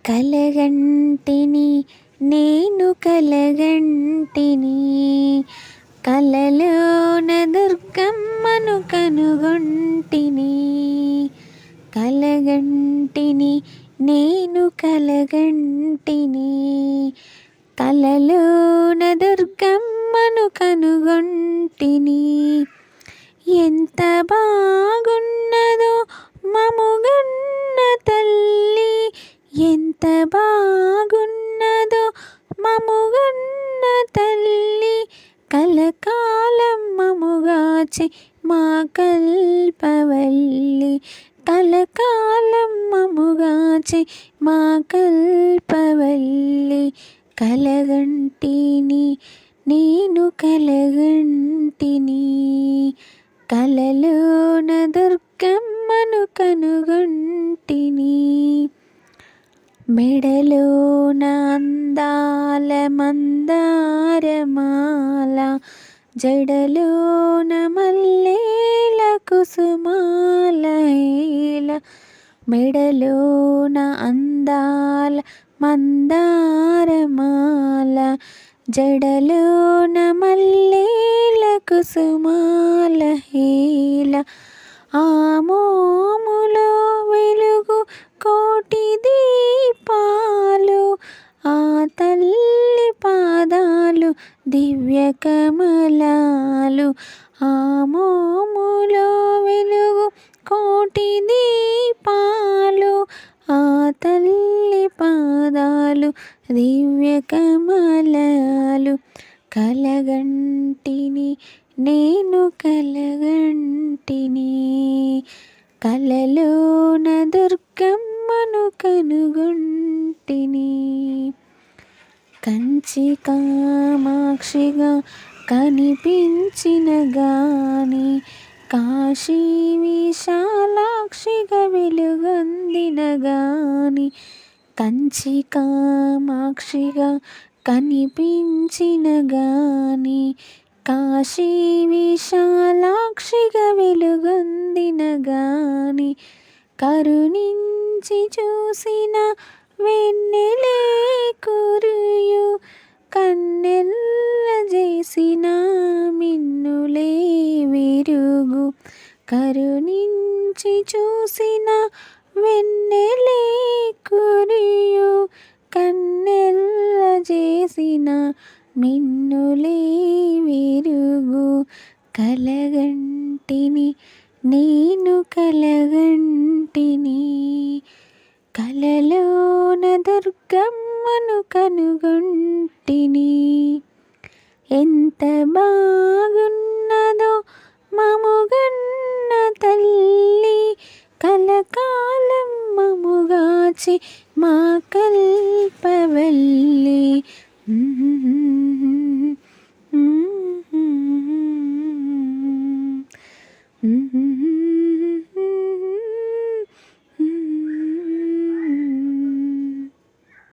కలగంటిని నేను కలగంటిని, కలలోన దుర్గమ్మను కనుగొంటిని. కలగంటిని నేను కలగంటిని, కలలోన దుర్గమ్మను కనుగొంటిని. ఎంత బాగున్నదో మముగన్న తల్లి, ఎంత బాగున్నదో మముగన్న తల్లి, కలకాలం మముగాచి మా కల్పవల్లి. కలకాలం మముగాచి మా కల్పవల్లి. కలగంటిని నేను కలగంటిని, కలలోన దుర్గమ్మను కనుగొంటిని. మెడలోన అందాల మందారమాల, జడలోన మల్లేల కుసుమాల హేల. మెడలోన అందాల మందారమాల, జడలోన మల్లేల కుసుమాల హేల. ఆ మోములో వెలుగు కోటి దీపాలు, ఆ తల్లి పాదాలు దివ్య కమలాలు. ఆ మోములో వెలుగు కోటి దీపాలు, ఆ తల్లి పాదాలు దివ్య కమలాలు. కలగంటిని నేను కలగంటిని, కలలోన దుర్గమ్మను కనుగొంటిని. కంచి కామాక్షిగా కనిపించిన గాని, కాశీ విశాలాక్షిగా వెలుగొందిన గాని. కంచి కామాక్షిగా కనిపించిన గాని, కాశీ విశాలాక్షిగా వెలుగొందిన గాని. కరుణించి చూసిన వెన్నెలే కురియు, కన్నెల్ల చేసిన మిన్నులే విరుగు. కరుణించి చూసిన వెన్నెలే కురియు, కన్నెల్ల చేసిన మిన్నులే విరుగు. కలగంటిని నేను కలగంటిని, కలలోన దుర్గమ్మను కనుగొంటిని. ఎంత బాగున్నదో మముగన్న తల్లి, కలకాలం మముగాచి మా కల్పవల్లి. Mm-hmm.